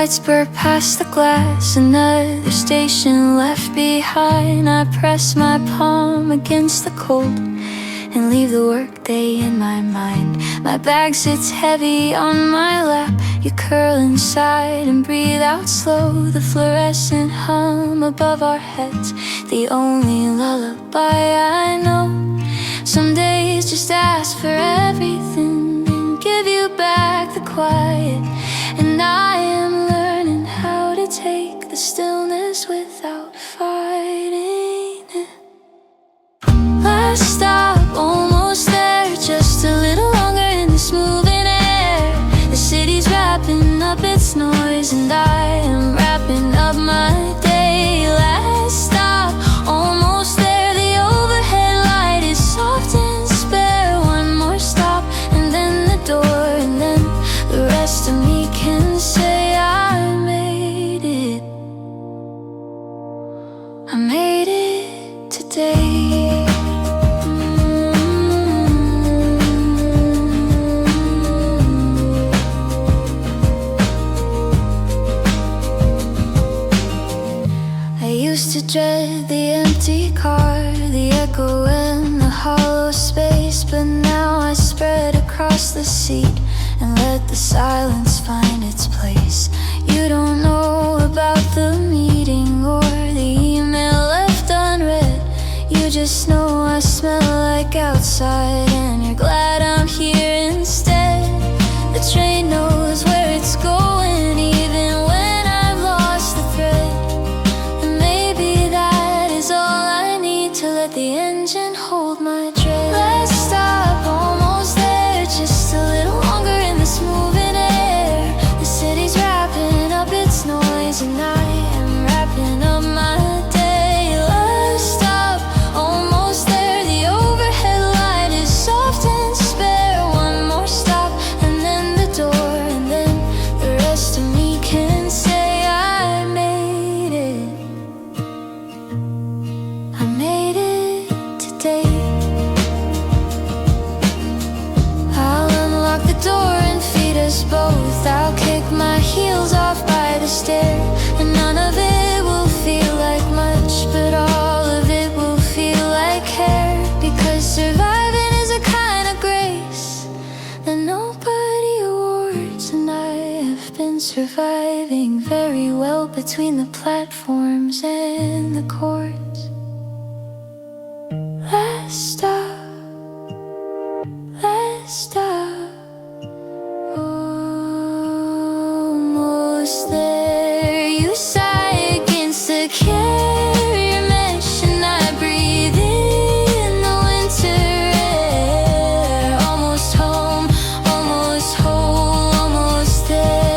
lights blur past the glass, another station left behind. I press my palm against the cold and leave the workday in my mind. My bag sits heavy on my lap. You curl inside and breathe out slow. The fluorescent hum above our heads, the only lullaby I know. Some days just ask for everything and give you back the quiet. And I am learning how to take the stillness without fighting it. Last stop, almost there, just a little longer in this moving air. The city's wrapping up its noise and I am wrapping up my day. Last stop, almost there, the overhead light is soft and spare. One more stop and then the door, and then the rest of me can say I made it. I made it today. Used to dread the empty car, the echo in the hollow space. But now I spread across the seat and let the silence find its place. You don't know about the meeting or the email left unread. You just know I smell like outside and you're glad I'm here instead. The train knows where it's going even when I've lost the thread. To let the engine hold my tread. Last stop, almost there, just a little longer in this moving air. The city's wrapping up its noise and I am wrapping up my day. Last stop, almost there, the overhead light is soft and spare. One more stop and then the door, and then the rest of me can say I made it. I made it today. I'll unlock the door and feed us both. I'll kick my heels off by the stair, and none of it will feel like much, but all of it will feel like care. Because surviving is a kind of grace that nobody awards, and I have been surviving very well between the platforms and the chords. Last stop, last stop, almost there. You sigh against the carrier mesh and I breathe in the winter air. Almost home, almost whole, almost there.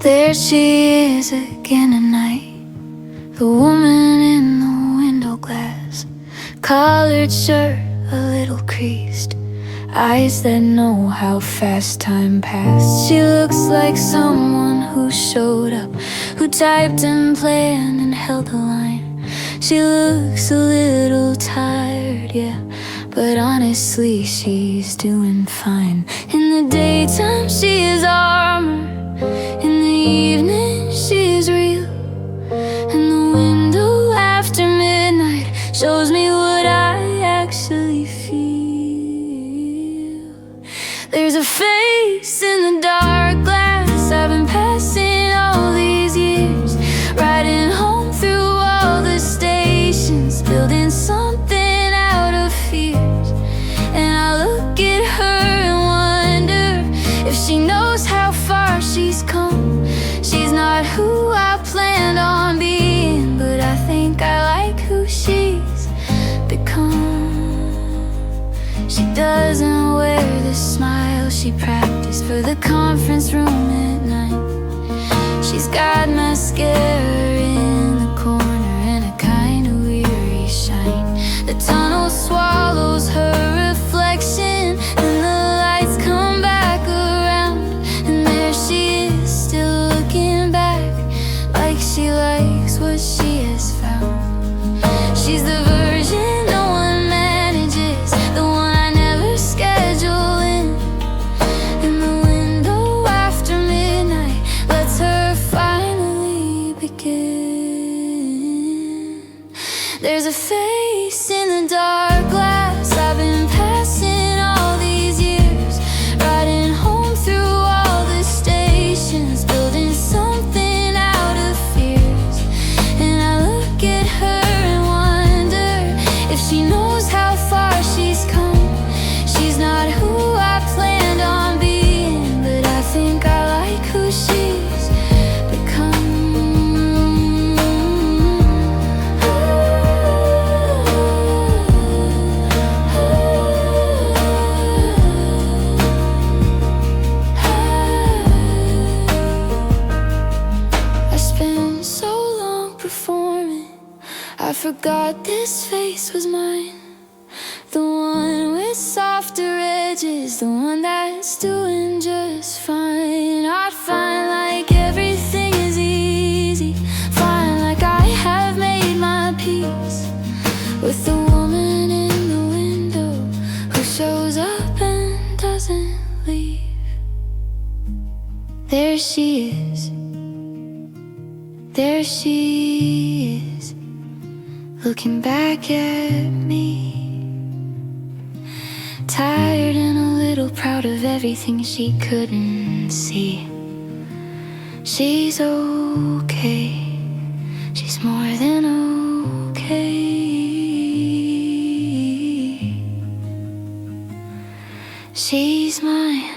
There she is again at night, the woman in the window glass. Collared shirt, a little creased, eyes that know how fast time passed. She looks like someone who showed up, who typed and planned and held the line. She looks a little tired, yeah, but honestly she's doing fine. In the daytime she is armor, in the evening she is real, and the window after midnight shows me what I actually feel. There's a face in the dark glass I've been passing all these years, riding home through all the stations, building something out of fears. And I look at her and wonder if she knows how far she's come. She's not who I planned on being, but I think I like who she's become. She doesn't wear the smile she practiced for the conference room at night. She She's got mascara in the corner and a kind of weary shine. The tunnel swallows her reflection, and the lights come back around, and there she is, still looking back, like she likes what she has found. She's the version no one manages, the one I never schedule in. And the window after midnight lets her finally begin. There's a face in the dark glass I've been passing all these years, riding home through all the stations, building something out of fears. And I look at her and wonder if she knows how far she's come. She's not who I planned on being, but I think I like who she's become. I spent so long performing, I forgot this face was mine. The one with softer edges, the one that's doing just fine. I'd find like everything is easy, find like I have made my peace with the woman in the window who shows up and doesn't leave. There she is, there she is, looking back at me, tired and a little proud of everything she couldn't see. She's okay, she's more than okay. She's mine.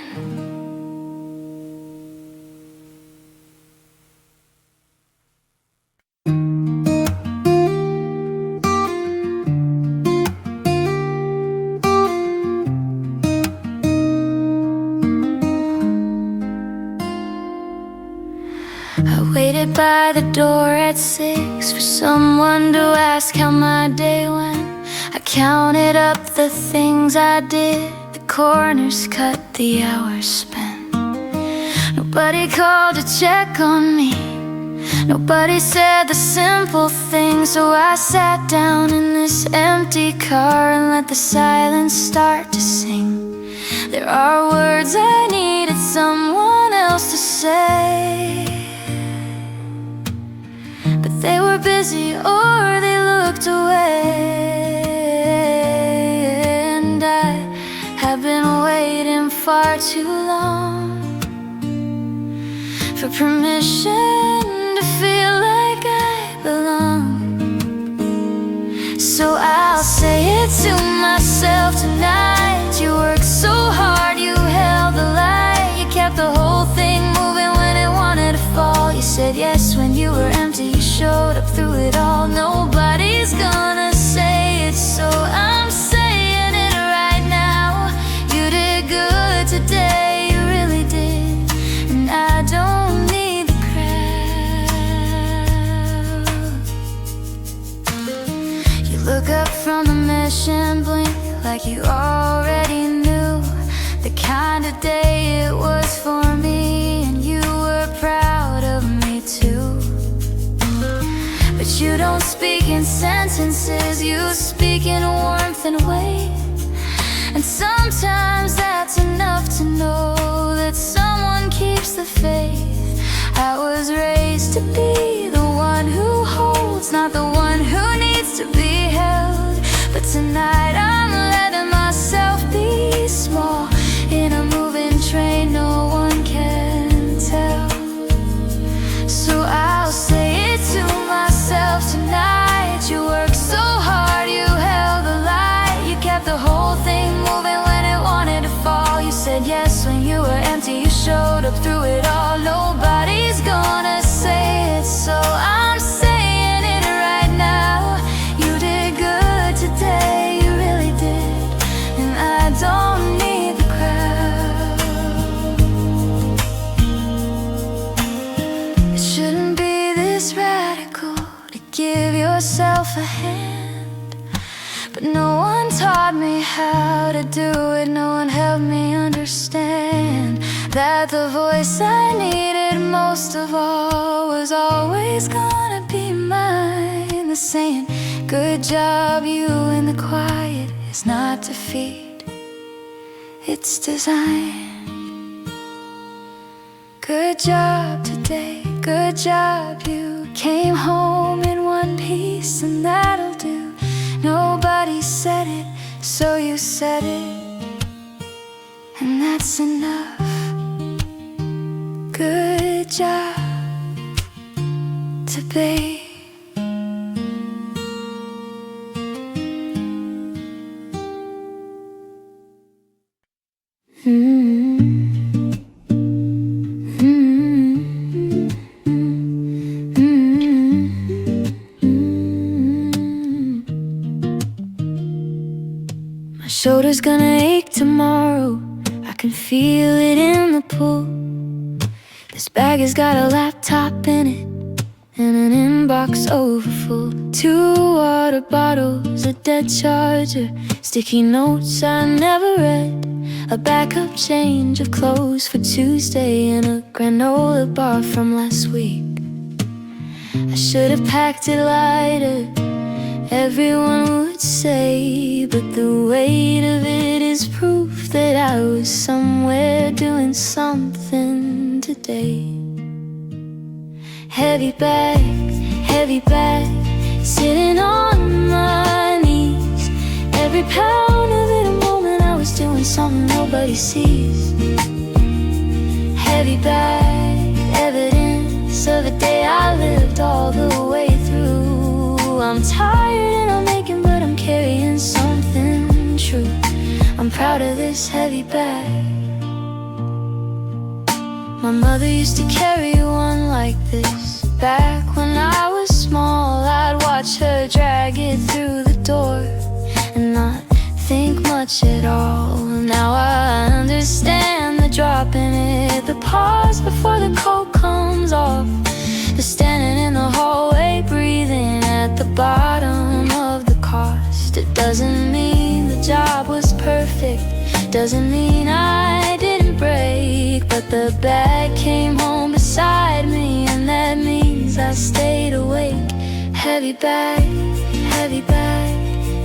I waited by the door at 6 for someone to ask how my day went. I counted up the things I did, the corners cut, the hours spent. Nobody called to check on me, nobody said the simple things. So I sat down in this empty car and let the silence start to sing. There are words I needed someone else to say, but they were busy or they looked away. And I have been waiting far too long for permission to feel like I belong. So I'll say it to myself tonight. You worked so hard, you held the light, you kept the whole thing moving when it wanted to fall. You said yes when you were empty, you showed up through it all. Nobody's gonna say it, so I'm saying it right now. You did good today, you really did, and I don't need the crowd. You look up from the mesh and blink like you already knew the kind of day it was for me, and you were proud of me too. But you don't speak in sentences, you speak in warmth and weight. And sometimes that's enough to know that someone keeps the faith. I was raised to be the one who holds, not the one who needs to be held. But tonight I'm letting myself be small in a moving train no one can tell. So I'll say it to myself tonight. You worked so hard, you held the light, you kept the whole thing moving when it wanted to fall. You said yes when you were empty, you showed up through it all. Nobody's gonna say it, so I'm yourself a hand. But no one taught me how to do it, no one helped me understand that the voice I needed most of all was always gonna be mine. The saying, good job you in the quiet, is not defeat, it's design. Good job today, good job you came home in one piece, and that'll do. Nobody said it, so you said it, and that's enough. Good job today. My shoulder's gonna ache tomorrow, I can feel it in the pool. This bag has got a laptop in it and an inbox overfull. 2 water bottles, a dead charger, sticky notes I never read, a backup change of clothes for Tuesday, and a granola bar from last week. I should have packed it lighter, everyone would say, but the weight of it is proof that I was somewhere doing something today. Heavy bag, sitting on my knees. Every pound of it a moment I was doing something nobody sees. Heavy bag, evidence of a day I lived all the way through. I'm tired and I'm aching, but I'm carrying something true. I'm proud of this heavy bag. My mother used to carry one like this. Back when I was small, I'd watch her drag it through the door and not think much at all. Now I understand the drop in it, the pause before the coat comes off, the standing in the hallway breathing at the bottom of the cost. It doesn't mean the job was perfect, doesn't mean I didn't break, but the bag came home beside me, and that means I stayed awake. Heavy bag,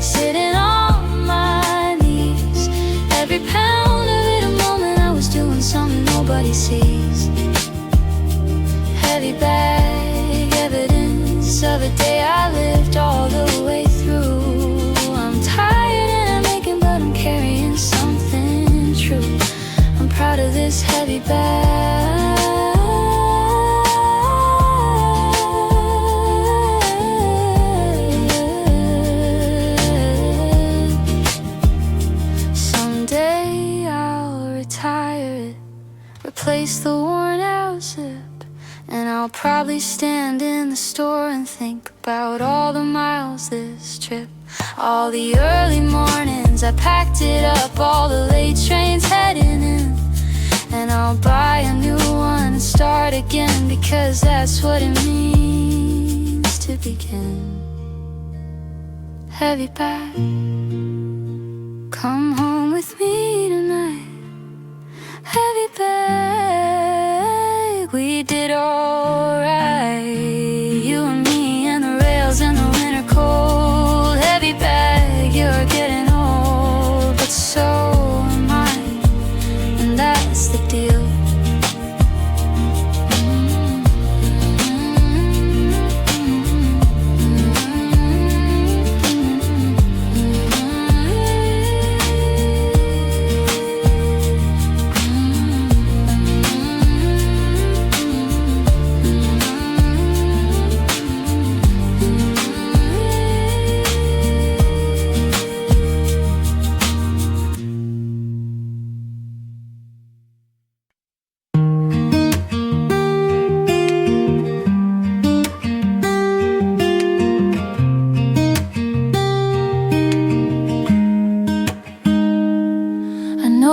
sitting on my knees. Every pound of it a moment I was doing something nobody sees. Heavy bag, evidence of a day I lived all the way through. I'm tired and I'm aching, but I'm carrying something true. I'm proud of this heavy bag. Someday I'll retire it, replace the worn out zip, and I'll probably stand in the store and think about all the miles this trip. All the early mornings I packed it up, all the late trains heading in, and I'll buy a new one and start again, because that's what it means to begin. Heavy bag, come home with me tonight. Heavy bag, we did alright, you and me and the rails in the winter cold. Heavy bag, you're getting old, but so am I, and that's the deal.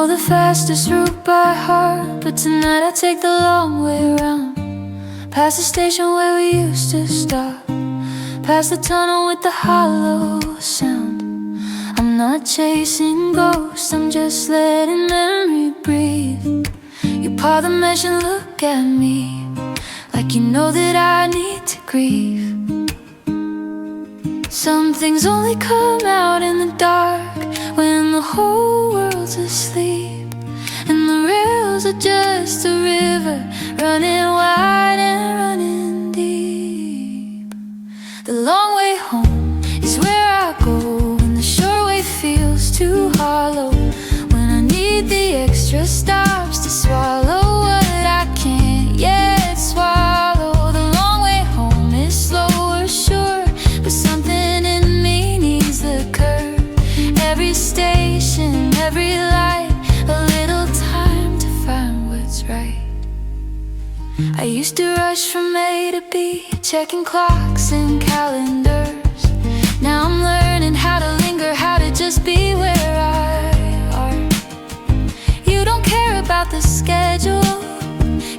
The fastest route by heart, but tonight I take the long way around, past the station where we used to stop, past the tunnel with the hollow sound. I'm not chasing ghosts, I'm just letting memory breathe. You paw the mesh and look at me like you know that I need to grieve. Some things only come out in the dark when the whole world's asleep, and the rails are just a river running wide and running deep. The long way home is where I go when the short way feels too hollow, when I need the extra stops to swallow what I can't yet swallow. The long way home is slow or sure, but something in me needs the curve. Every station, every light, a little time to find what's right. I used to rush from A to B, checking clocks and calendars. Now I'm learning how to linger, how to just be where I are. You don't care about the schedule,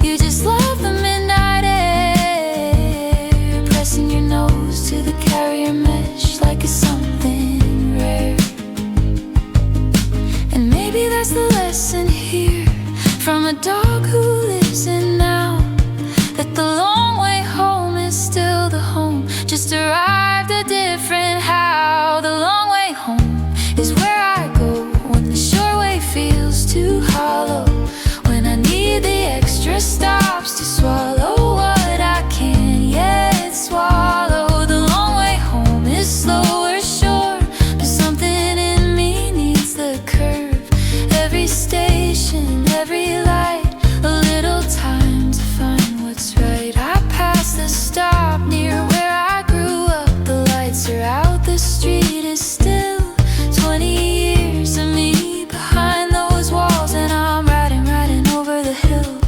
you just love the midnight air, pressing your nose to the carrier mesh like it's something rare. And maybe that's the lesson here from a dog who lives in now, that the long way home is still the home, just arrived a different how. The long way home is where I go when the short way feels too hollow, when I need the extra stops to swallow what I can't yet swallow. The long way home is slow or sure, but something in me needs the curve. Every station, every light, a little time to find what's right. I pass the stop near where I grew up. The lights are out, the street is still. 20 years of me behind those walls, and I'm riding over the hill.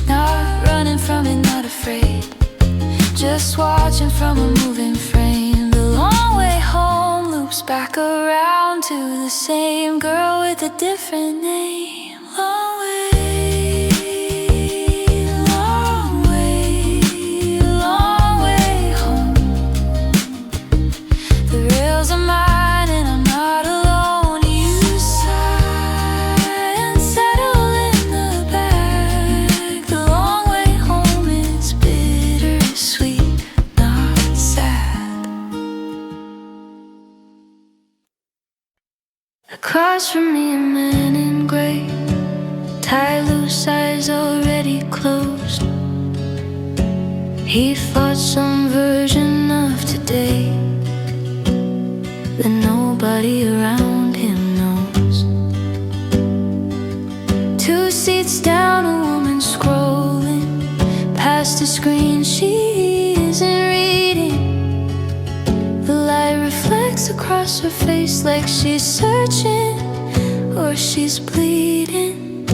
Not running from it, not afraid, just watching from a moving frame. The long way home loops back around to the same girl with a different name. Long way, long way, long way home. The rails are mine and I'm not alone. You sigh and settle in the back. The long way home is bittersweet, not sad. Across from me, a man in gray, tie loose, eyes already closed. He fought some version of today that nobody around him knows. 2 seats down, a woman scrolling past a screen she isn't reading. The light reflects across her face like she's searching or she's bleeding.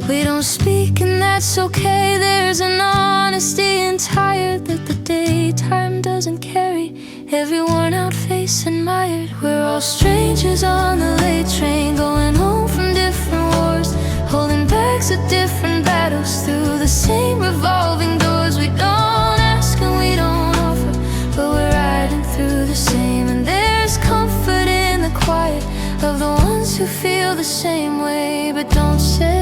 We don't speak and that's okay. There's an honesty and tired that the daytime doesn't carry. Every worn out face admired. We're all strangers on the late train, going home from different wars, holding bags of different battles through the same revolving doors. We don't ask and we don't offer, but we're riding through the same. And there's comfort in the quiet of the ones who feel the same way but don't say.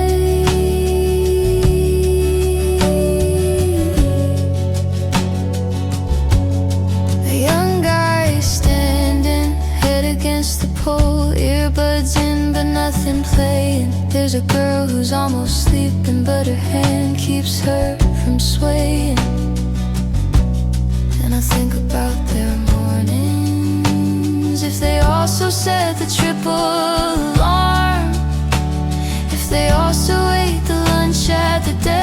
Against the pole, earbuds in but nothing playing. There's a girl who's almost sleeping, but her hand keeps her from swaying. And I think about their mornings, if they also set the triple alarm, if they also ate the lunch at the desk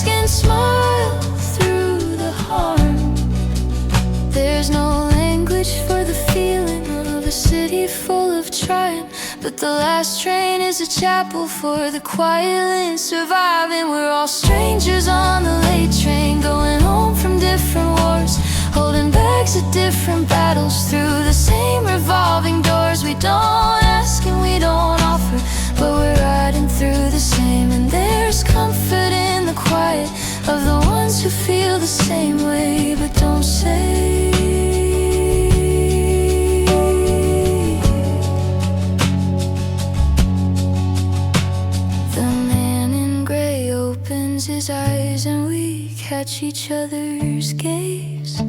and smiled through the harm. There's no language for the feeling of a city full of trying, but the last train is a chapel for the quietly surviving. We're all strangers on the late train, going home from different wars, holding bags of different battles through the same revolving doors. We don't ask and we don't offer, but we're riding through the same. And there's comfort in the quiet of the ones who feel the same way but don't say. each other's gaze.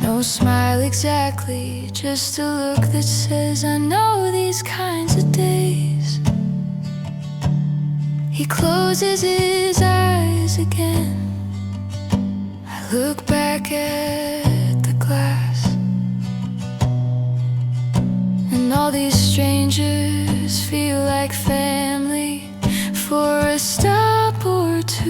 No smile exactly, just a look that says I know these kinds of days. He closes his eyes again. I look back at the glass, and all these strangers feel like family for a stop or two.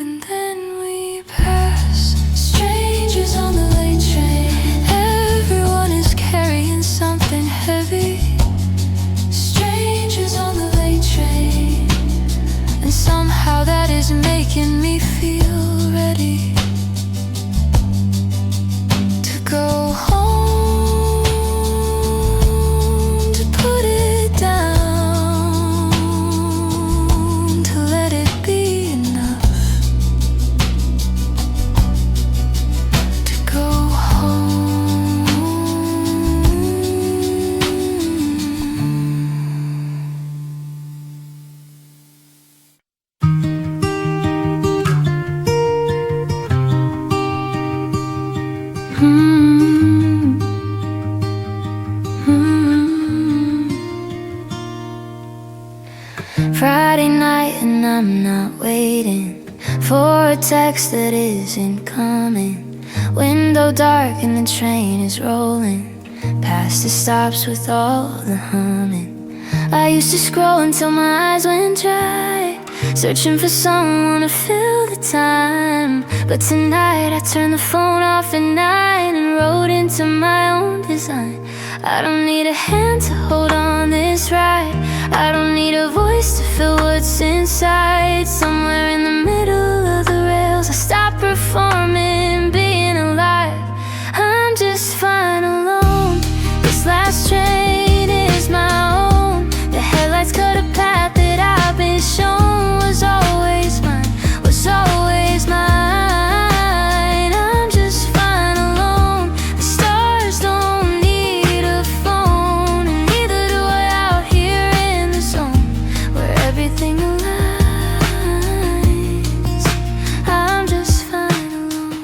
And then we pass, strangers on the late train. Everyone is carrying something heavy. Strangers on the late train, and somehow that is making me feel ready to go home, to put it down, to let it be enough, to go home. Friday night and I'm not waiting for a text that isn't coming. Window dark and the train is rolling past the stops with all the humming. I used to scroll until my eyes went dry, searching for someone to fill the time. But tonight I turned the phone off at 9 and wrote into my own design. I don't need a hand to hold on this ride. I don't need a voice to fill what's inside. Somewhere in the middle of the rails I stop performing, being alive. I'm just fine alone. This last train is my own. The headlights cut a path that I've been shown was always mine, was always mine. I'm just fine alone. The stars don't need a phone, and neither do I out here in the zone where everything aligns. I'm just fine alone.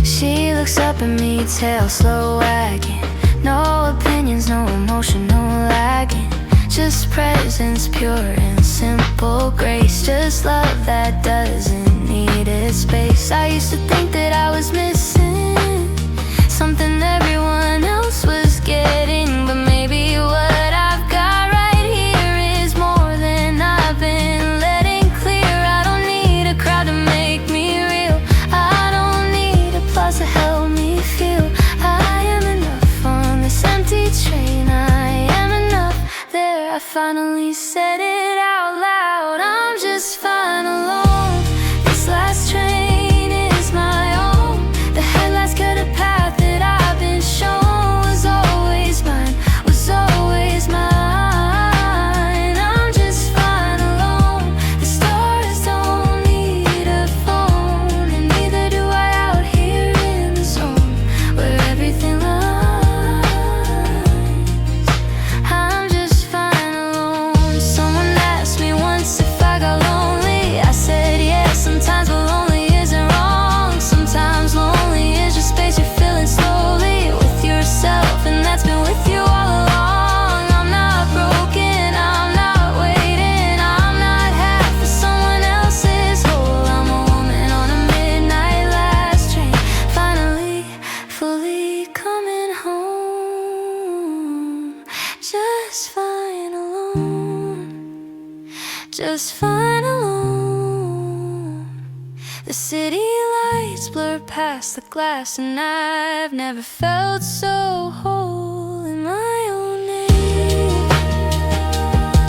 She looks up at me, tail slow wagging. No opinions, no emotion, no lagging. Just presence, pure and simple grace. Just love that doesn't need its space. I used to think that I was missing something everyone else was getting, but maybe what I've got right here is more than I've been letting clear. I don't need a crowd to make me real. I don't need applause to help me feel. I am enough on this empty train. I am enough there. I finally said it out loud. I'm just fine alone. This last train is my own. The headlights cut a path that I've been shown was always mine, was always mine. I'm just fine alone. The stars don't need a phone, and neither do I out here in the zone where everything lies. I'm just fine alone. Someone asked me once if I got lonely. I said yes, sometimes, but lonely isn't wrong. Sometimes lonely is just space you're filling slowly with yourself, and that's been with you all along. I'm not broken, I'm not waiting, I'm not half of someone else's whole. I'm a woman on a midnight last train, finally, fully coming home. Just fine alone, just fine alone. The city lights blur past the glass, and I've never felt so whole in my own name.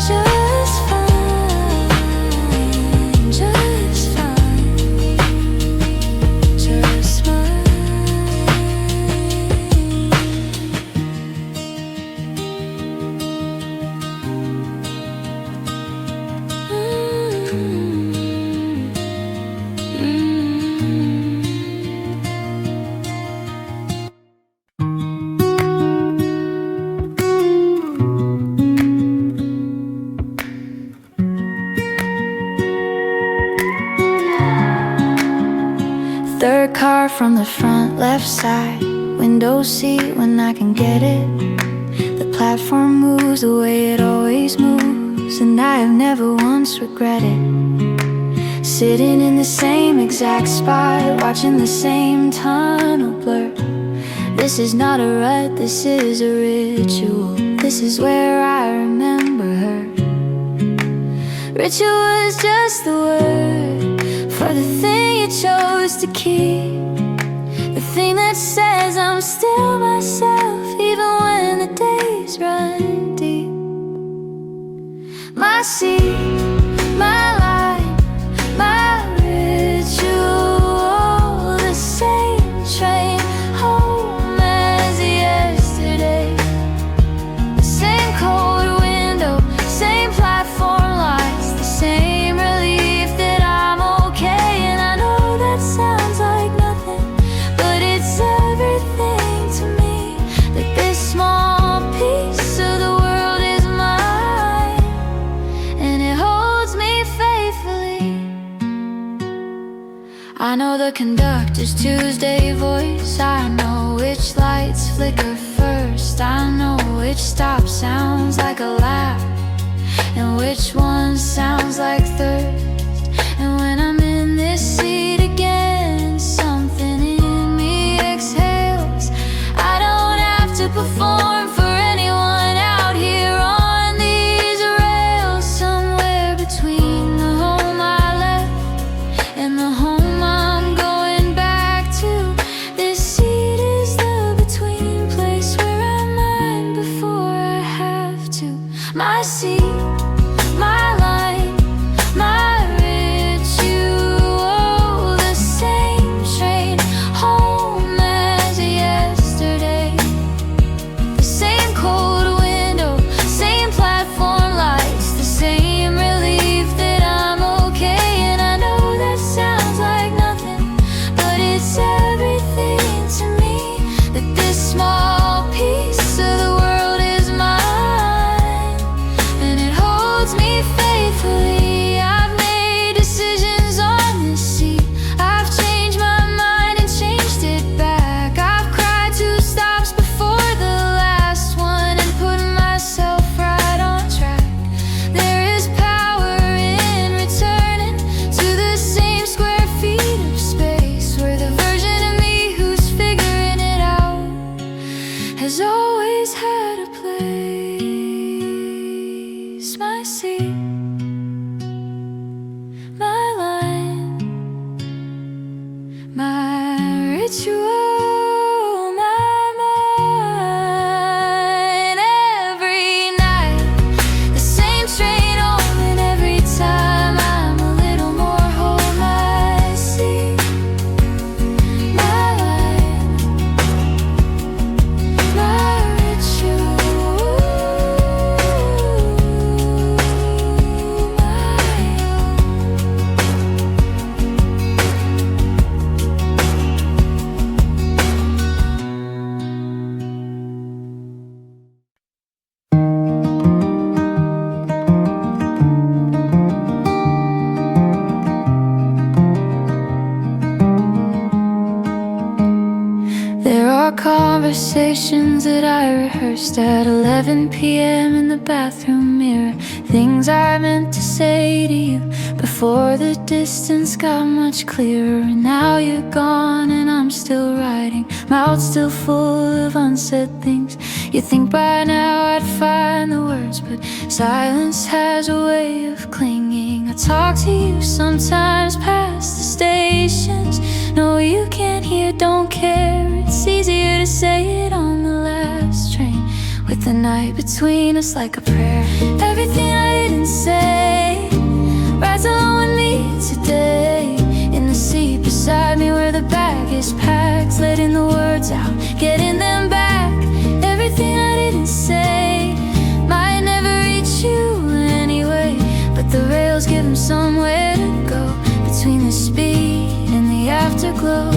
Just fine, just fine, just fine. Third car from the front, left side, window seat when I can get it. The platform moves the way it always moves, and I have never once regretted sitting in the same exact spot, watching the same tunnel blur. This is not a rut, this is a ritual. This is where I remember her. Ritual is just the word for the thing you chose to keep, the thing that says I'm still myself even when the days run deep. My seat, my line, my ritual, the same train home as yesterday, the same cold window, same platform lights, the same relief that I'm okay. And I know that sounds like nothing, but it's everything to me, that this small piece of the world is mine, and it holds me faithfully. I know the conductor's Tuesday voice, I know which lights flicker first, I know which stop sounds like a laugh and which one sounds like thirst. And when I'm in this seat again, something in me exhales. I don't have to perform for anyone out here on these rails. Somewhere between the home I left and the home I'm going back to, this seat is the between place where I'm mine before I have to. My seat, my line, my ritual, the same train home as yesterday, the same cold window, same platform lights, the same relief that I'm okay. And I know that sounds like nothing, but it's everything to me, that this small piece of the world is mine, and it holds me faithfully. I've made decisions on this seat, I've changed my mind and changed it back. I've cried 2 stops before the last one and put myself right on track. There is power in returning to the same square feet of space, where the version of me who's figuring it out has always had a place. My seat, my line, my ritual, my mind. Every night, the same train home, and every time I'm a little more whole. My seat, my line, my ritual, There are conversations that I rehearsed at 11 p.m. in the bathroom mirror, things I meant to say to you before the distance got much clearer. And now you're gone and I'm still writing, mouth still full of unsaid things. You think by now I'd find the words, but silence has a way of clinging. I talk to you sometimes past the stations. No, you can't hear, don't care. It's easier to say it on the last train, with the night between us like a prayer. Everything I didn't say rides along with me today, in the seat beside me where the bag is packed, letting the words out, getting them back. Everything I didn't say might never reach you anyway, but the rails give them somewhere to go, between the speed and the afterglow.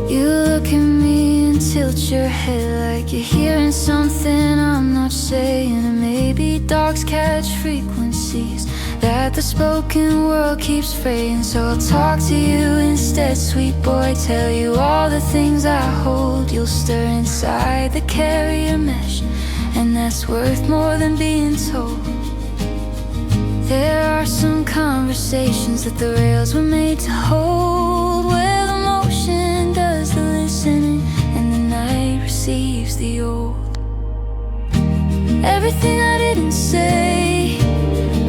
You look at me and tilt your head like you're hearing something I'm not saying. And maybe dogs catch frequencies that the spoken word keeps fraying. So I'll talk to you instead, sweet boy. Tell you all the things I hold. You'll stir inside the carrier mesh, and that's worth more than being told. There are some conversations that the rails were made to hold, where the motion does the listening and the night receives the old. Everything I didn't say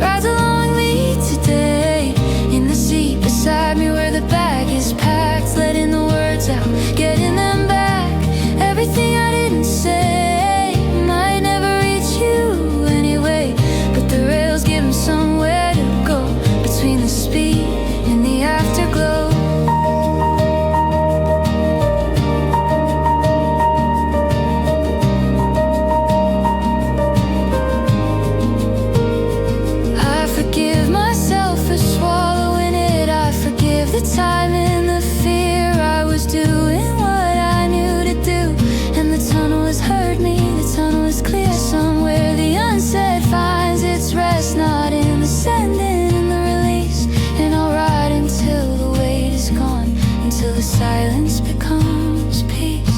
rides along me today, in the seat beside me where the bag is packed, letting the words out, getting them back. Everything I didn't say might never reach you anyway, but the rails give them somewhere to go between the speed and the afterglow. The time and the fear, I was doing what I knew to do, and the tunnel has heard me, the tunnel is clear. Somewhere the unsaid finds its rest, not in the sending and the release. And I'll ride until the weight is gone, until the silence becomes peace.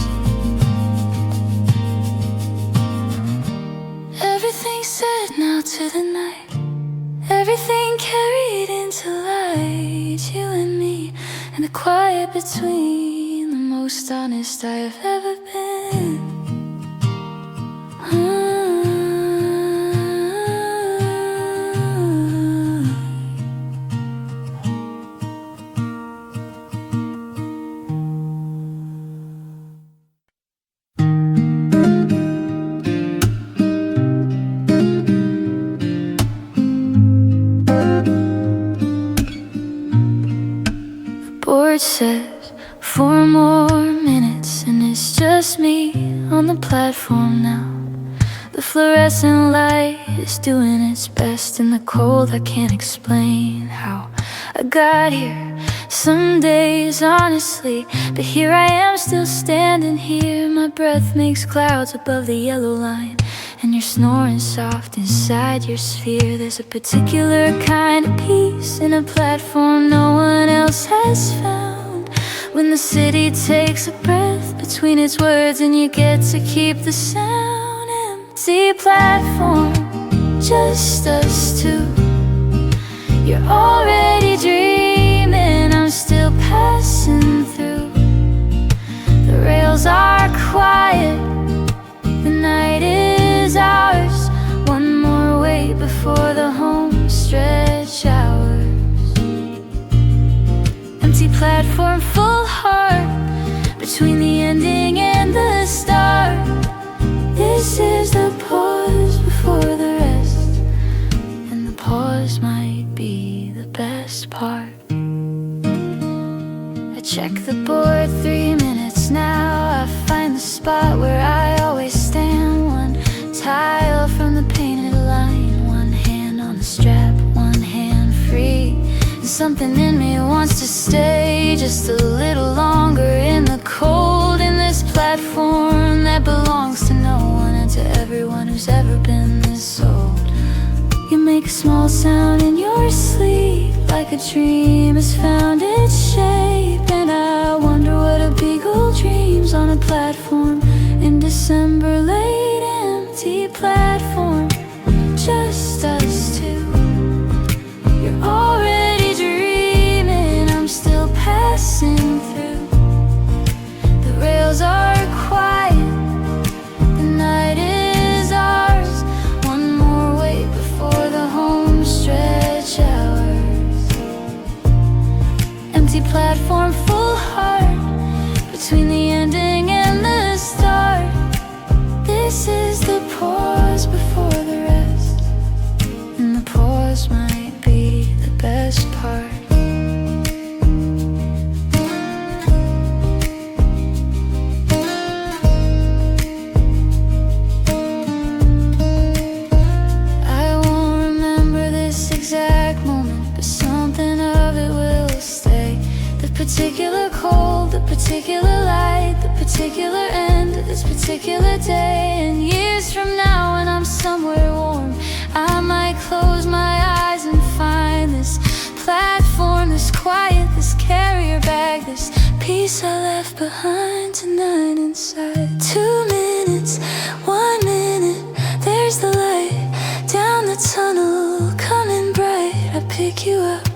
Everything said now to the night, everything carried into light, you and me, and the quiet between, the most honest I have ever been. Board says 4 more minutes, and it's just me on the platform now. The fluorescent light is doing its best in the cold. I can't explain how I got here some days, honestly, but here I am still standing here. My breath makes clouds above the yellow line, and you're snoring soft inside your sphere. There's a particular kind of peace in a platform no one else has found, when the city takes a breath between its words and you get to keep the sound. Empty platform, just us two. You're already dreaming, I'm still passing through. The rails are quiet, the night is ours. One more wait before the home stretch hours. Empty platform, full heart, between the ending and the start. This is the pause before the rest, and the pause might be the best part. I check the board, 3 minutes now. I find the spot where I always stand. One tile from the painted line, one hand on the strap, one hand free. And something in me wants to stay just a little longer in the cold, in this platform that belongs to no one and to everyone who's ever been this old. You make a small sound in your sleep, like a dream has found its shape. And I wonder what a beagle dreams on a platform in December late. Empty platform, just us two. You're already dreaming, I'm still passing through. The rails are quiet, the night is ours. One more wait before the home stretch hours. Empty platform, full heart, between the ending and the start. This is the pause before the rest, and the pause might be the best part. I won't remember this exact moment, but something of it will stay. The particular cold, the particular light, the particular end. this particular day. And years from now when I'm somewhere warm, I might close my eyes and find this platform, this quiet, this carrier bag, this piece I left behind tonight inside. 2 minutes, 1 minute, there's the light down the tunnel, coming bright. I pick you up,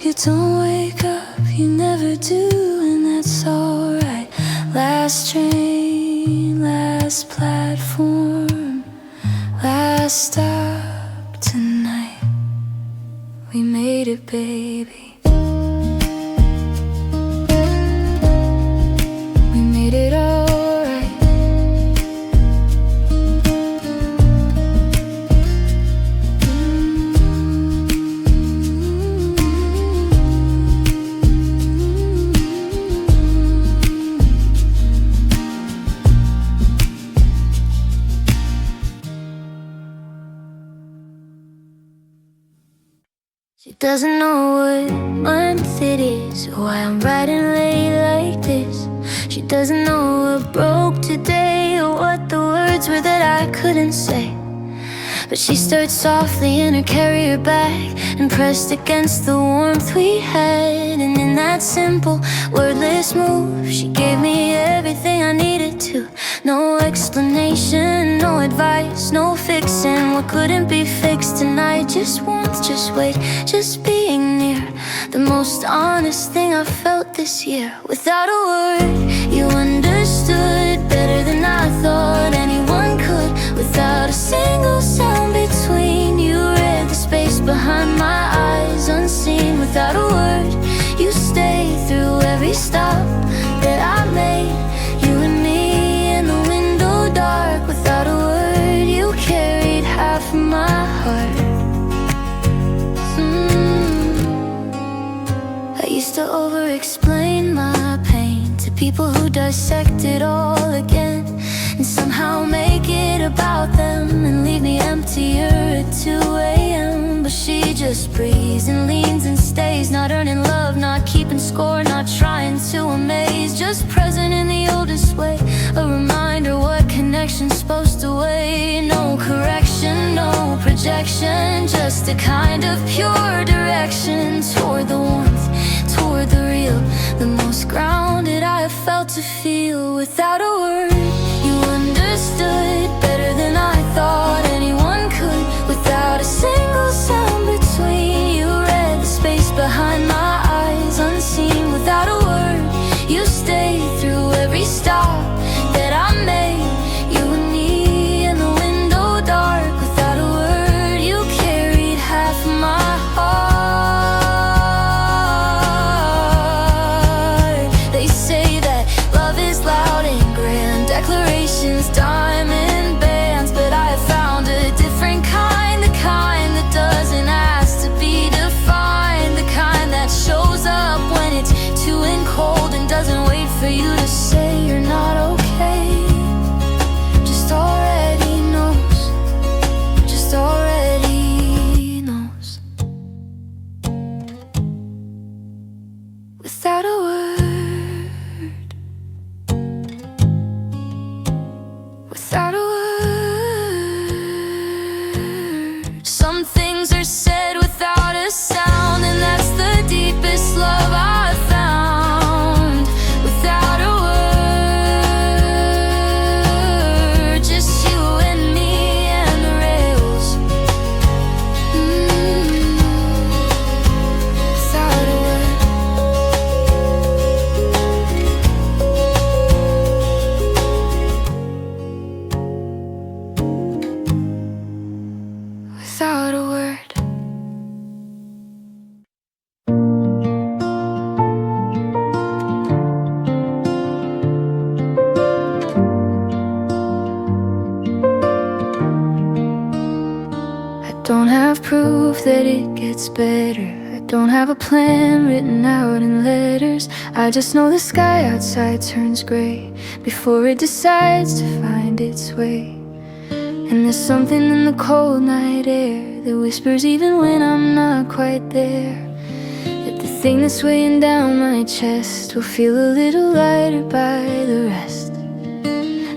you don't wake up, you never do, and that's alright. Last train, last platform, last stop tonight. We made it, baby. We made it alright. She doesn't know what month it is, or why I'm riding late like this. She doesn't know what broke today, or what the words were that I couldn't say. But she stirred softly in her carrier bag and pressed against the warmth we had. And in that simple, wordless move, she gave me everything I needed to. No explanation, no advice, no fixing what couldn't be fixed tonight. Just warmth, just wait, just being near. The most honest thing I felt this year. Without a word, you understood better than I thought anyone could. Without a single sound between, you read the space behind my eyes unseen. Without a word, you stayed through every stop that I made. You and me in the window dark. Without a word, you carried half of my heart. I used to over-explain my pain to people who dissect it all again, and somehow make it about them and leave me emptier at 2 a.m. But she just breathes and leans and stays, not earning love, not keeping score, not trying to amaze, just present in the oldest way. A reminder what connection's supposed to weigh. No correction, no projection, just a kind of pure direction toward the warmth, toward the real, the most grounded I have felt to feel. Without a word, you understood better than I thought anyone could. Without a single sound between, you read the space behind my eyes unseen. Without a word, you stayed through every stop that I made. You and me in the window dark. Without a word, you carried half of my heart. They say that love is loud and grand, declarations, diamond bands, but I have found a different kind, the kind that doesn't ask to be defined, the kind that shows up when it's too and cold and doesn't wait for you to say you're not okay. Just already knows, just already knows. Without a word, without a word. Some things are said without a sound, and that's the deepest love I've found. Without a word, just you and me and the rails. Without a word. Without a word. I don't have proof that it gets better. I don't have a plan written out in letters. I just know the sky outside turns gray before it decides to find its way. And there's something in the cold night air that whispers even when I'm not quite there, that the thing that's weighing down my chest will feel a little lighter by the rest.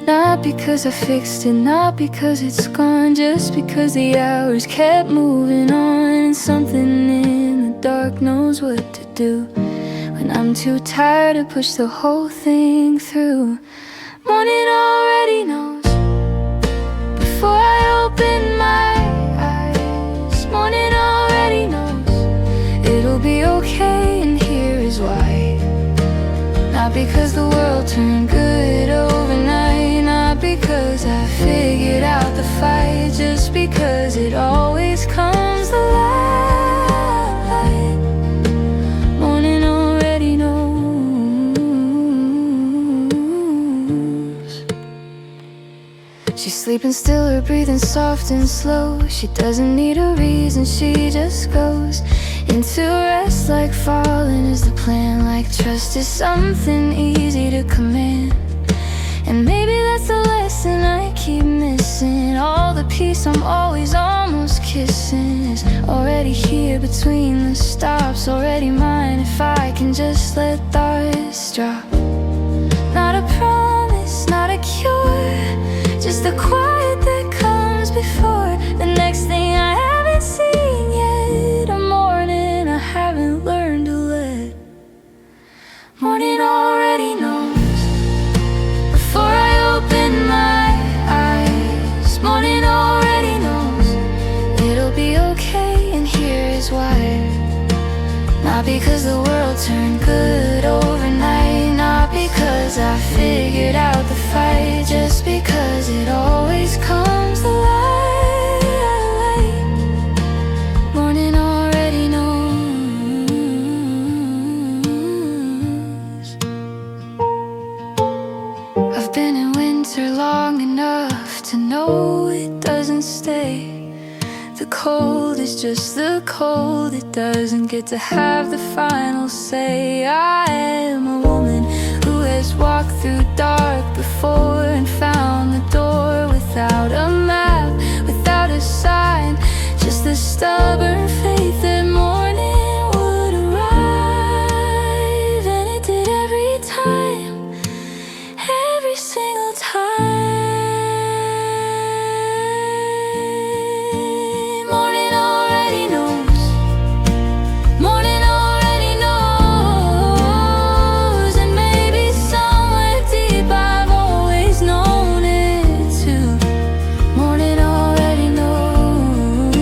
Not because I fixed it, not because it's gone, just because the hours kept moving on. And something in the dark knows what to do when I'm too tired to push the whole thing through. Morning already knows before I open my eyes. Morning already knows it'll be okay, and here is why. Not because the world turned good overnight, not because I figured out the fight, just because it always comes the light. Morning already knows. She's sleeping still, her breathing soft and slow. She doesn't need a reason, she just goes into rest like falling is the plan, like trust is something easy to command. And maybe that's the lesson I keep missing. All the peace I'm always almost kissing is already here between the stops, already mine if I can just let thoughts drop. Not a promise, not a cure, just the quiet that comes before the next thing I haven't seen yet. A morning I haven't learned to let. Morning already knows before I open my eyes. Morning already knows it'll be okay, and here is why. Not because the world turned good overnight, not because I figured out the fight, just because it always comes the light. Morning already knows. I've been in winter long enough to know it doesn't stay. The cold is just the cold, it doesn't get to have the final say. I am a woman who has walked through dark before and found the door without a map, without a sign, just the stubborn faith that morning would arrive. And it did every time, every single time. Morning already knows. Morning already knows. And maybe somewhere deep I've always known it too. Morning already knows.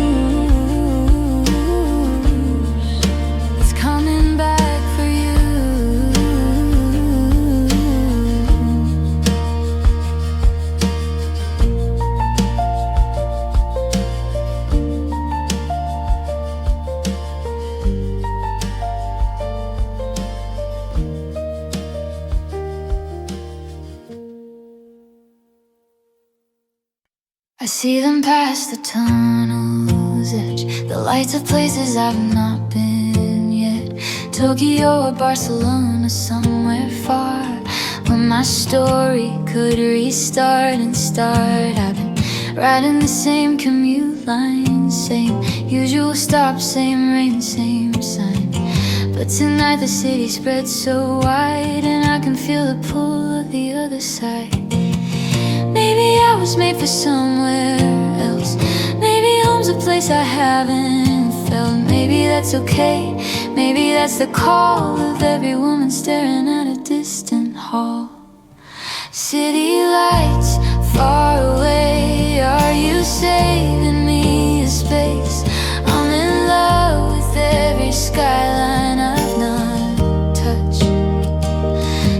It's coming back for you. I see them past the tunnel's edge, the lights of places I've not been yet. Tokyo or Barcelona, somewhere far, where my story could restart and start. I've been riding the same commute line, same usual stop, same rain, same sign. But tonight the city spread so wide, and I can feel the pull of the other side. Maybe I was made for somewhere else. Maybe home's a place I haven't felt. Maybe that's okay. Maybe that's the call of every woman staring at a distant hall. City lights far away, are you saving me a space? I'm in love with every skyline I've not touched.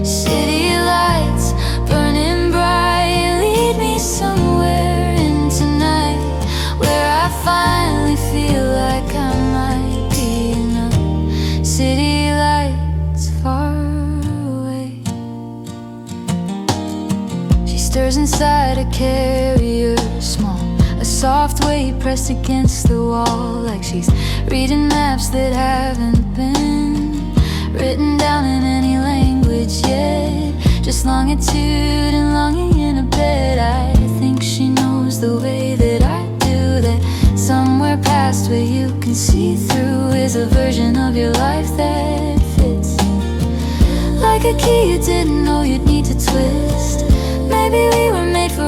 City lights burning bright, lead me somewhere in tonight, where I finally feel like I might be enough. City lights far away. She stirs inside a carrier small, a soft weight pressed against the wall, like she's reading maps that haven't been written down in any language yet. Just longitude and longing in a bed. I think she knows the way that I do, that somewhere past where you can see through is a version of your life that fits like a key you didn't know you'd need to twist. Maybe we were made for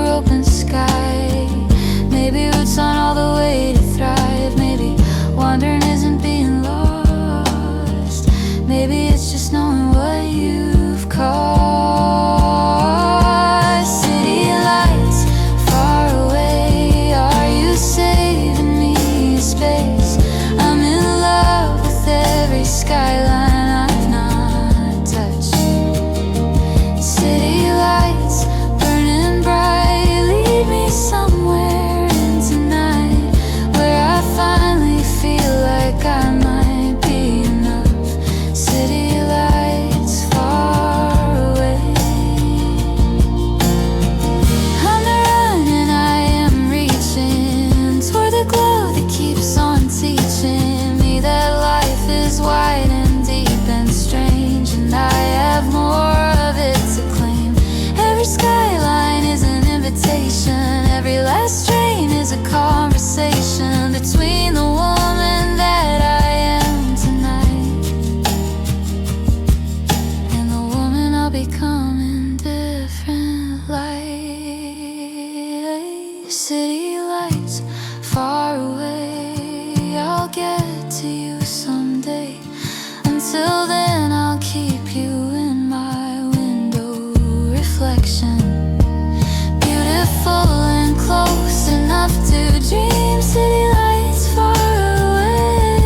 direction. Beautiful and close enough to dream, city lights far away.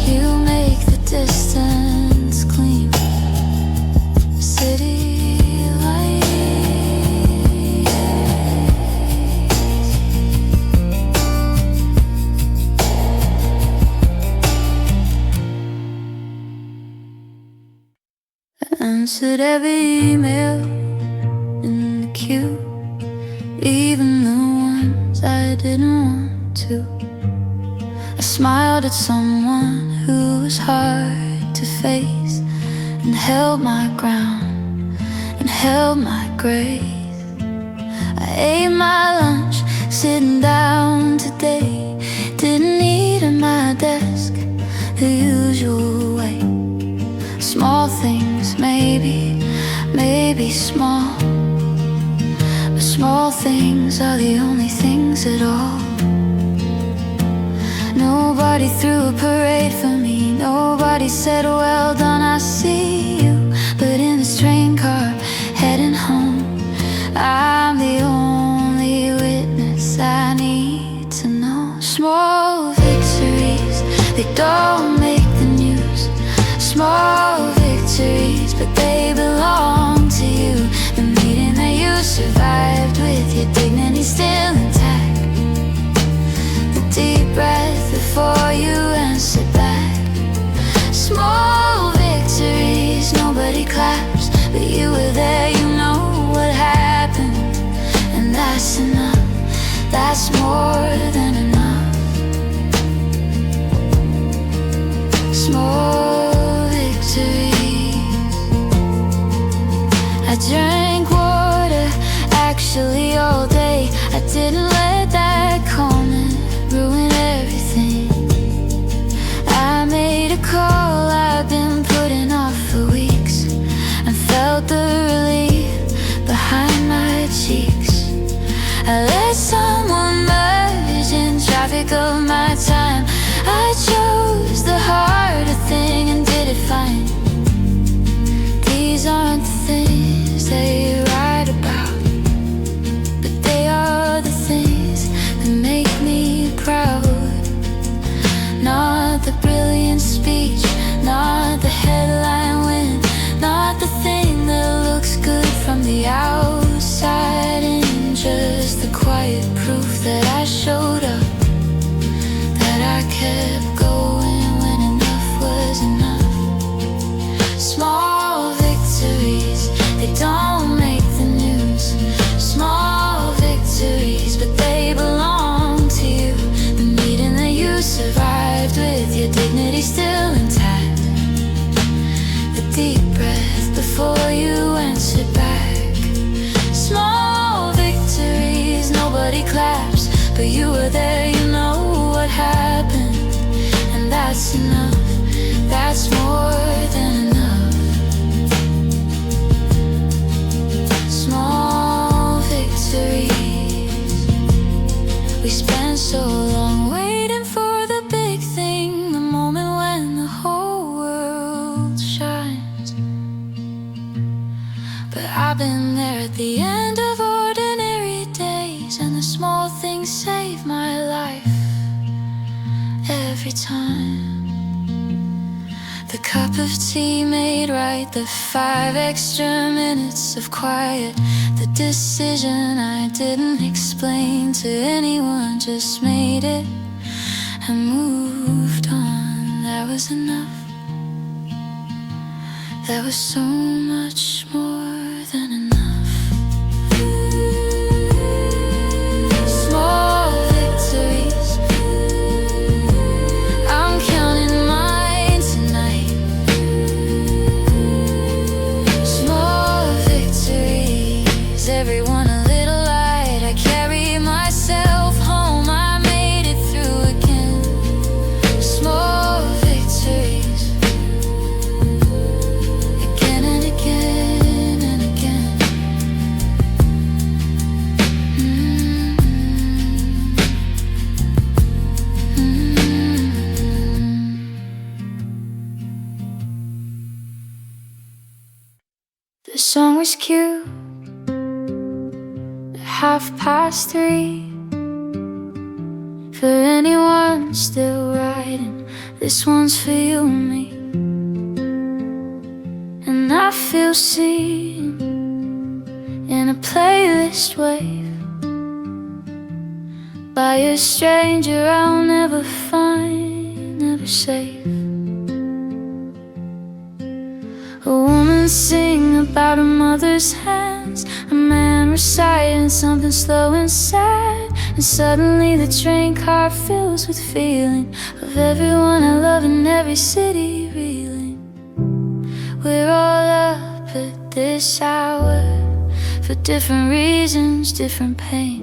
You make the distance clean. City answered every email in the queue, even the ones I didn't want to. I smiled at someone who was hard to face, and held my ground, and held my grace. I ate my lunch sitting down today, didn't eat at my desk the usual way. Small things, maybe small, but small things are the only things at all. Nobody threw a parade for me, nobody said well done, I see you. But in this train car heading home, I'm the only witness I need to know. Small victories, they don't make the news. Small victories, but they belong to you. The meeting that you survived with your dignity still intact. The deep breath before you answer back. Small victories, nobody claps, but you were there, you know what happened. And that's enough, that's more than enough. Small victories. I drank water actually all day. I didn't let that comment ruin everything. I made a call I've been putting off for weeks, and felt the relief behind my cheeks. I let someone merge in traffic of my time. I chose the harder thing and did it fine. These aren't the things they write about, but they are the things that make me proud. Not the brilliant speech, not the headline win, not the thing that looks good from the outside in, just the quiet proof that I showed up, that I kept going when enough was enough. Small victories, they don't make the news. Small victories, but they belong to you. The meeting that you survived with your dignity still intact. The deep breath before you answered back. Small victories, nobody claps, but you were there, you know what happened. And that's enough, that's more than enough. Small victories. We spent so long waiting for the big thing, the moment when the whole world shines. But I've been there at the end of ordinary days, and the small things save my life every time. The cup of tea made right, the 5 extra minutes of quiet, the decision I didn't explain to anyone, just made it and moved on. That was enough, that was so much more than enough. Small victories, I'm counting mine tonight. Small victories, everyone a little light. I carry myself home, I made it through again. Small victories, again and again The song was cute at 3:30. For anyone still writing, this one's for you and me. And I feel seen in a playlist wave by a stranger I'll never find, never safe. A woman sing about her mother's hands, a man reciting something slow and sad. And suddenly the train car fills with feeling of everyone I love in every city reeling. We're all up at this hour for different reasons, different pain.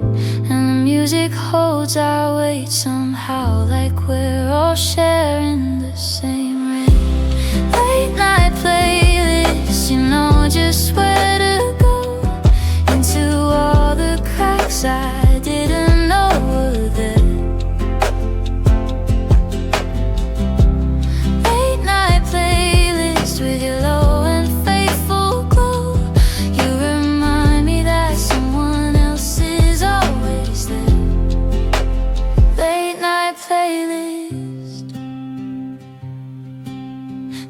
And the music holds our weight somehow, like we're all sharing the same rain. Late night playlists, you know just where to go, into all the cracks I didn't know were there. Late night playlist with your low and faithful glow. You remind me that someone else is always there. Late night playlist.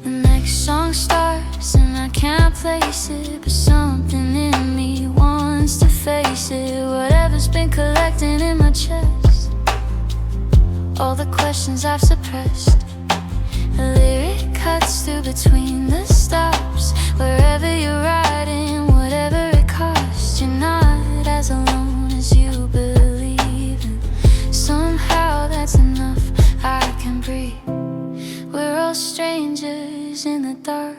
The next song starts and I can't place it, but something in me wants to face it. Whatever's been collecting in my chest, all the questions I've suppressed. A lyric cuts through between the stops. Wherever you're riding, whatever it costs, you're not as alone as you believe. And somehow that's enough, I can breathe. We're all strangers in the dark,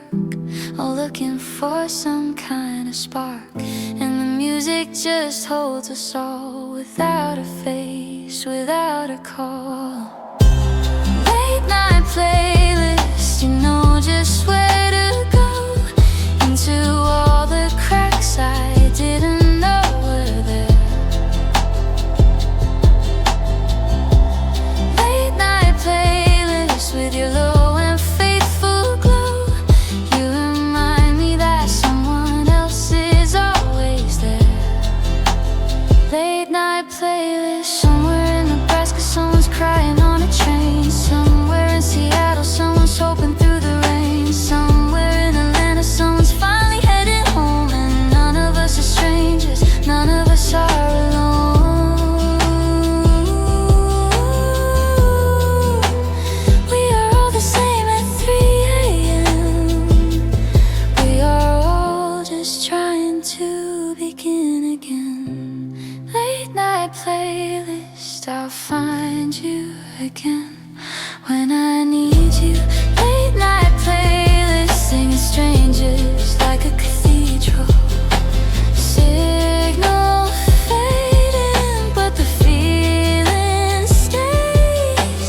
all looking for some kind of spark. And the music just holds us all, without a face, without a call. Late night playlist, you know just where to go, into all the cracks I didn't know were there. Late night playlist with your low and faithful glow. You remind me that someone else is always there. Late night playlist. Somewhere in Nebraska someone's crying on a train. Somewhere in Seattle someone's hoping through the rain. Somewhere in Atlanta someone's finally heading home. And none of us are strangers, none of us are alone. We are all the same at 3 a.m. We are all just trying to begin again. Late night playlist, I'll find you again when I need you. Late night playlist, singing strangers like a cathedral. Signal fading, but the feeling stays.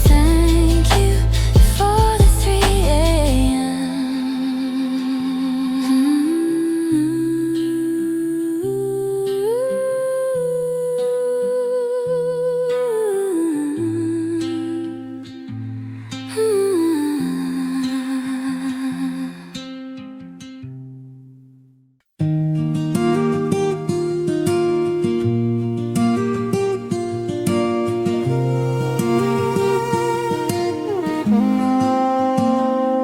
Thank you for the 3 a.m.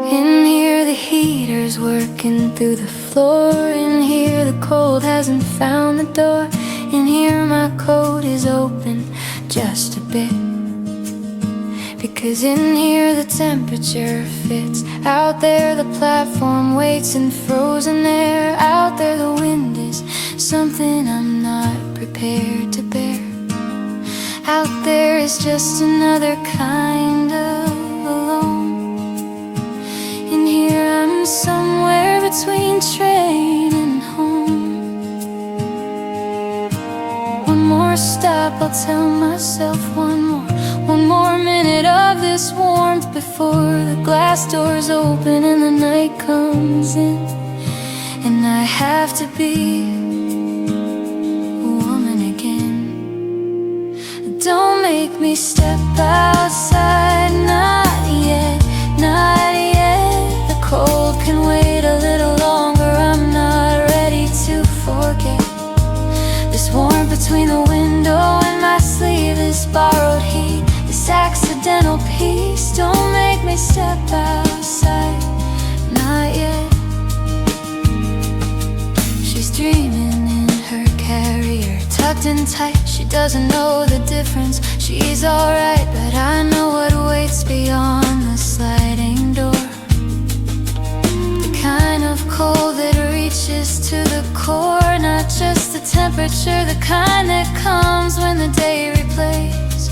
In here the heater's working through the floor. In here the cold hasn't found the door. In here my coat is open just a bit, because in here the temperature fits. Out there the platform waits in frozen air. Out there the wind is something I'm not prepared to bear. Out there is just another kind of alone. In here I'm somewhere between train and home. One more stop, I'll tell myself one more minute of this warmth before the glass doors open and the night comes in. And I have to be a woman again. Don't make me step outside, not yet, not yet. The cold can wait a little longer, I'm not step outside. Not yet. She's dreaming in her carrier, tucked in tight. She doesn't know the difference. She's alright, but I know what waits beyond the sliding door. The kind of cold that reaches to the core, not just the temperature, the kind that comes when the day replays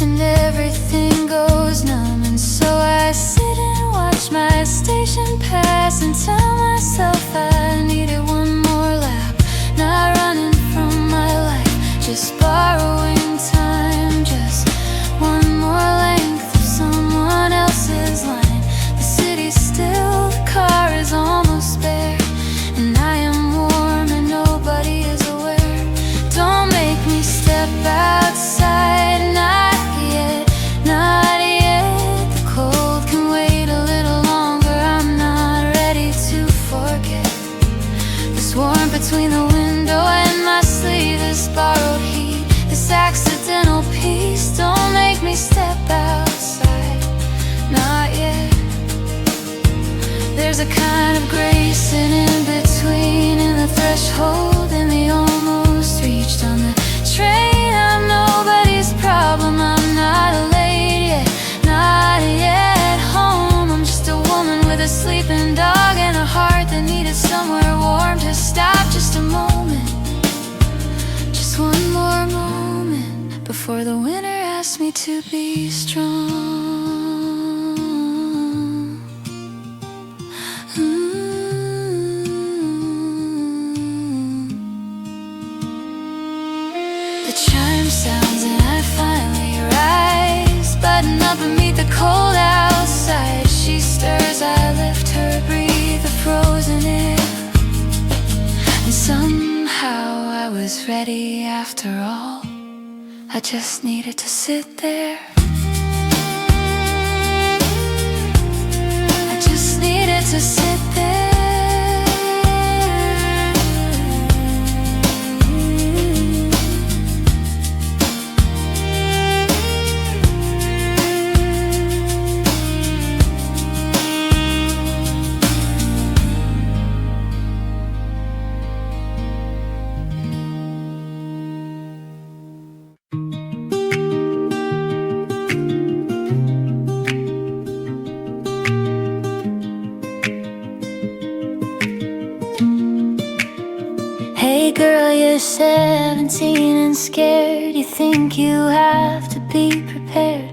and everything goes numb. And so I sit and watch my station pass and tell myself I needed one more lap. Not running from my life, just borrowing time. Just one more length of someone else's line. The city's still, the car is almost bare, and I am warm and nobody is aware. Don't make me step outside. Not yet, not yet. The cold can wait a little longer. I'm not ready to forget this warmth between the window and my sleeve, this borrowed heat, this accidental peace. Don't make me step outside. Not yet. There's a kind of grace and in between, in the threshold and the almost reached. On the train I'm nobody's problem. I'm not late yet, not yet home. I'm just a woman with a sleeping dog and a heart that needed somewhere warm to stop. Just a moment, just one more moment before the winter asks me to be strong. The chime sounds and I finally rise, button up and meet the cold outside. She stirs, I lift her, breathe the frozen air, and somehow I was ready after all. I just needed to sit there. I just needed to sit there. Hey girl, you're 17 and scared. You think you have to be prepared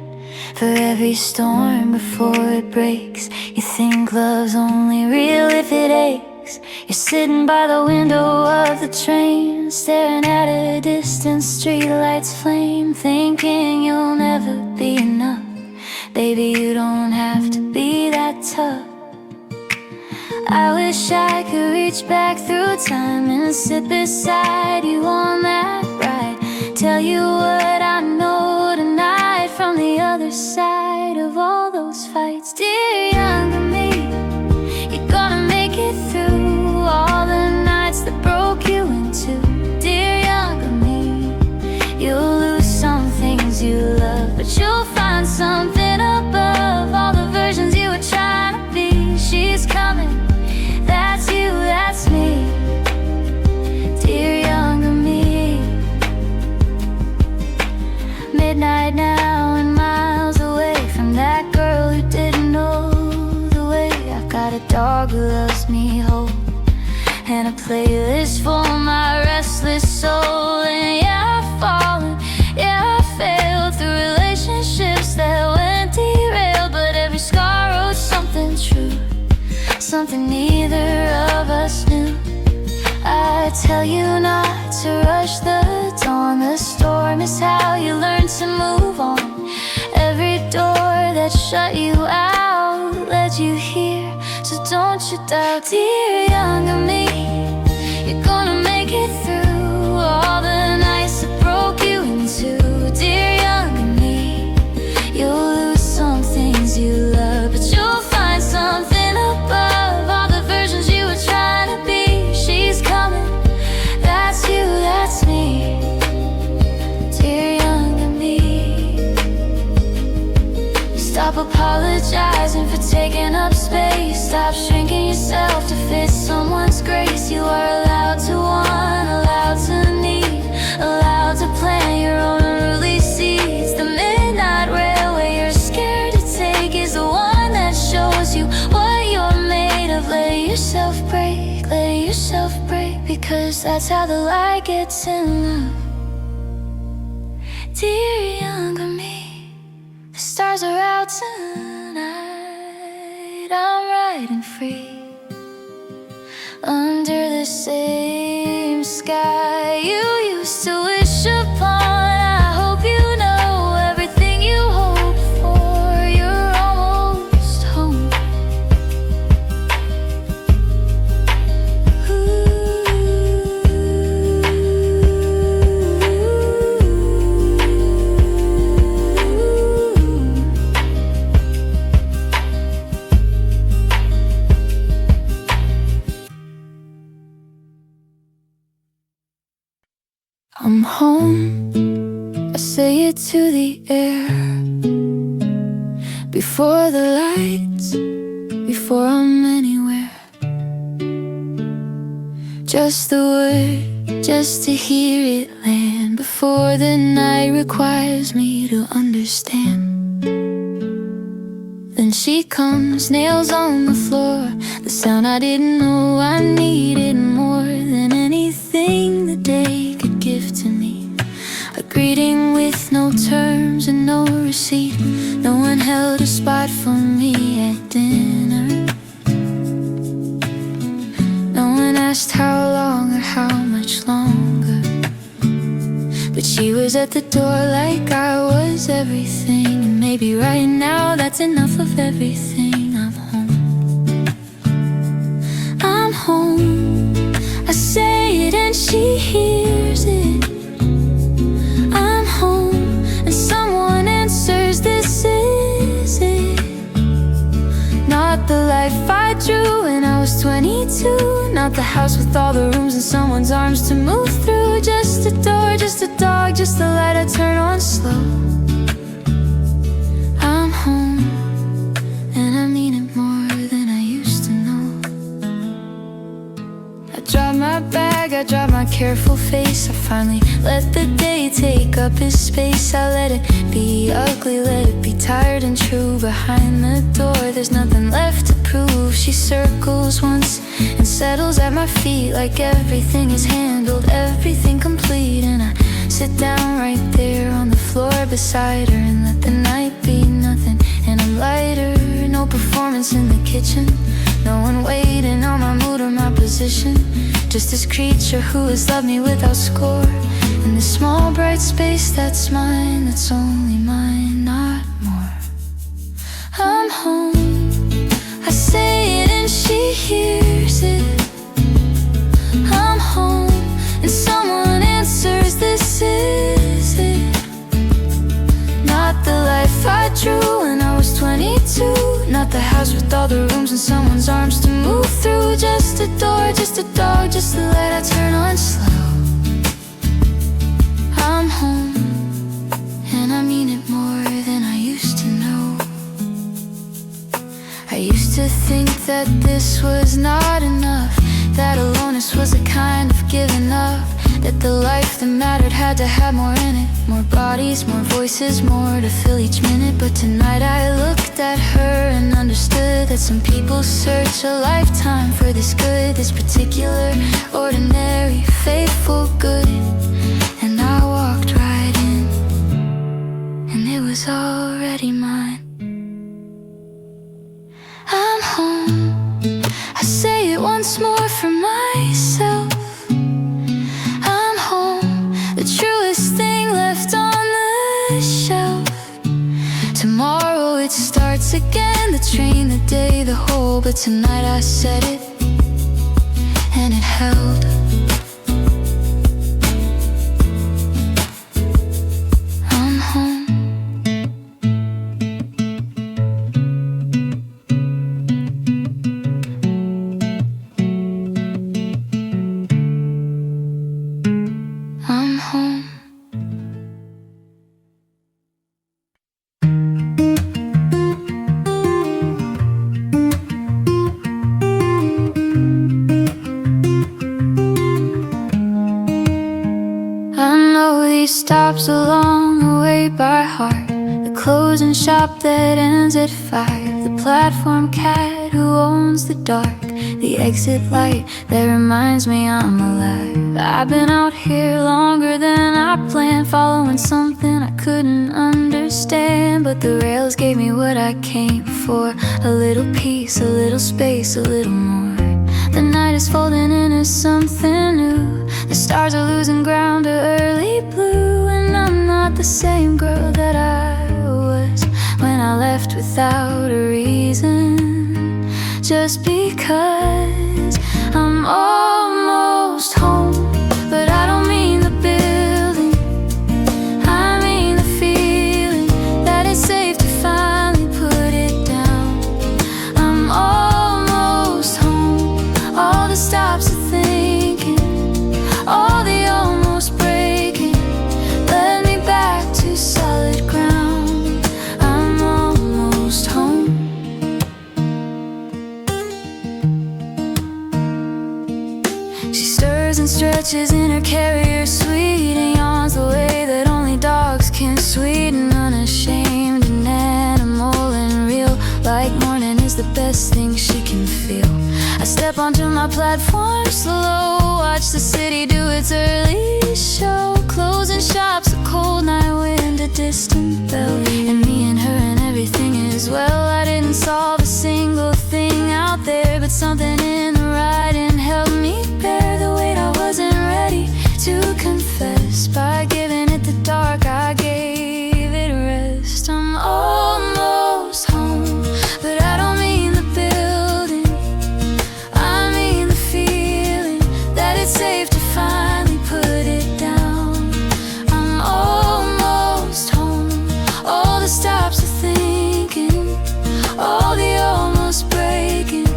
for every storm before it breaks. You think love's only real if it aches. You're sitting by the window of the train, staring at a distant streetlight's flame, thinking you'll never be enough. Baby, you don't have to be that tough. I wish I could reach back through time and sit beside you on that ride. Tell you what I know tonight from the other side of all those fights. Dear younger me, you're gonna make it through all the nights that broke you in two. Dear younger me, you'll lose some things you love, but you'll find something above all the versions you were trying to be. She's coming. That's you, that's me, dear younger me. Midnight now and miles away from that girl who didn't know the way. I've got a dog who loves me whole, and a playlist for my restless soul. And yeah, I've fallen, yeah, I failed through relationships that went derailed, but every scar wrote something true, something neither of us knew. I tell you not to rush the dawn. The storm is how you learn to move on. Every door that shut you out led you here, so don't you doubt. Dear younger me, you're gonna make it through all the nights that broke you in two. Dear younger me, you'll lose some things you love, but you'll find something above all the versions you were trying to be. She's coming. That's you, that's me, dear younger me. Stop apologizing for taking up space. Stop shrinking yourself to fit someone's grace. You are allowed to want, allowed to need, allowed to plant your own unruly seeds. The midnight railway you're scared to take is the one that shows you what you're made of. Let yourself break, let yourself break, because that's how the light gets in love. Dear younger me, the stars are out tonight. I'm riding free under the same sky you used to wish upon. I hope you know everything you hope for. You're almost home. I'm home, I say it to the air. Before the lights, before I'm anywhere. Just the word, just to hear it land. Before the night requires me to understand. Then she comes, nails on the floor. The sound I didn't know I needed more than anything the day could give to me. A greeting with no terms and no receipt. No one held a spot for me at dinner. No one asked how long or how much longer. But she was at the door like I was everything. And maybe right now that's enough of everything. I'm home, I'm home. I say it and she hears it. I'm home, and someone answers, this is it. Not the life I drew when I was 22. Not the house with all the rooms and someone's arms to move through. Just a door, just a dog, just the light I turn on slow. I'm home, and I mean it more than I used to know. I drop my bag, I drop my careful face. I finally let the day take up its space. I let it be ugly, let it be tired and true. Behind the door, there's nothing left to prove. She circles once and settles at my feet like everything is handled, everything complete. And I sit down right there on the floor beside her and let the night be nothing. And I'm lighter, no performance in the kitchen. No one waiting on my mood or my position. Just this creature who has loved me without score. In this small bright space that's mine, that's only mine, not more. I'm home, I say it and she hears it. I'm home, and someone answers, this is it. Not the life I drew when I was 22. Not the house with all the rooms and someone's arms to move through. Just a door, just a dog, just the light I turn on slow. I'm home, and I mean it more than I used to know. I used to think that this was not enough, that aloneness was a kind of giving up, that the life that mattered had to have more in it. More bodies, more voices, more to fill each minute. But tonight I looked at her and understood that some people search a lifetime for this good, this particular, ordinary, faithful good. And I walked right in, and it was already mine. I'm home, I say it once more for myself. I'm home, the truest thing left on the shelf. Tomorrow it starts again, the train, the day, the whole. But tonight I said it, and it held. I'm home. I'm home. three stops along the way by heart. The closing shop that ends at 5. The platform cat who owns the dark. The exit light that reminds me I'm alive. I've been out here longer than I planned, following something I couldn't understand. But the rails gave me what I came for. A little peace, a little space, a little more. The night is folding into something new. The stars are losing ground to early blue. And I'm not the same girl that I was when I left without a reason. Just because I'm almost home. But I don't mean the building, I mean the feeling that it's safe to finally put it down. I'm almost home. All the stops of thinking, all the almost breaking, led me back to solid ground. I'm almost home. She stirs and stretches in her carrier sweet, and yawns the way that only dogs can sweeten. Unashamed, an animal and real, like morning is the best thing she can feel. I step onto my platform slow, watch the city do its early show. Closing shops, a cold night wind, a distant bell, and me and her and everything is well. I didn't solve a single thing out there, but something in the writing helped me bear the weight I wasn't ready to confess. By giving it the dark, I gave it rest. I'm almost home, but I don't mean the building, I mean the feeling that it's safe to finally put it down. I'm almost home. All the stops of thinking, all the almost breaking,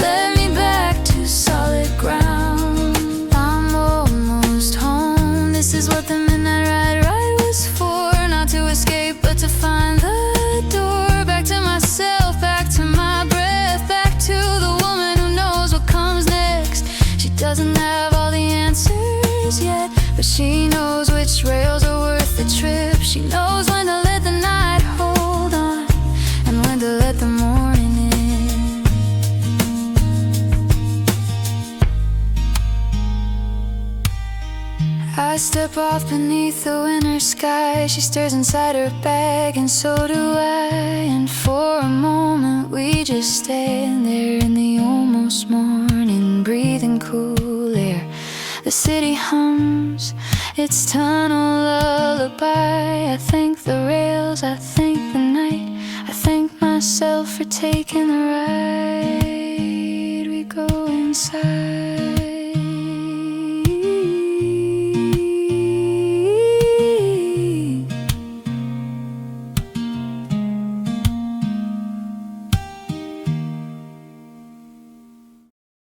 led me back to solid ground. I'm almost home. This is what the midnight ride was for. Not to escape, but to find the door. Back to myself, back to my breath, back to the woman who knows what comes next. She doesn't have all the answers yet, but she knows which rails are worth the trip. She knows when to let the night hold on, and when to let the morning in. I step off beneath the winter sky. She stirs inside her bag, and so do I. And for a moment we just stand there in the almost morning, breathing cool air. The city hums its tunnel lullaby. I thank the rails, I thank the night, I thank myself for taking the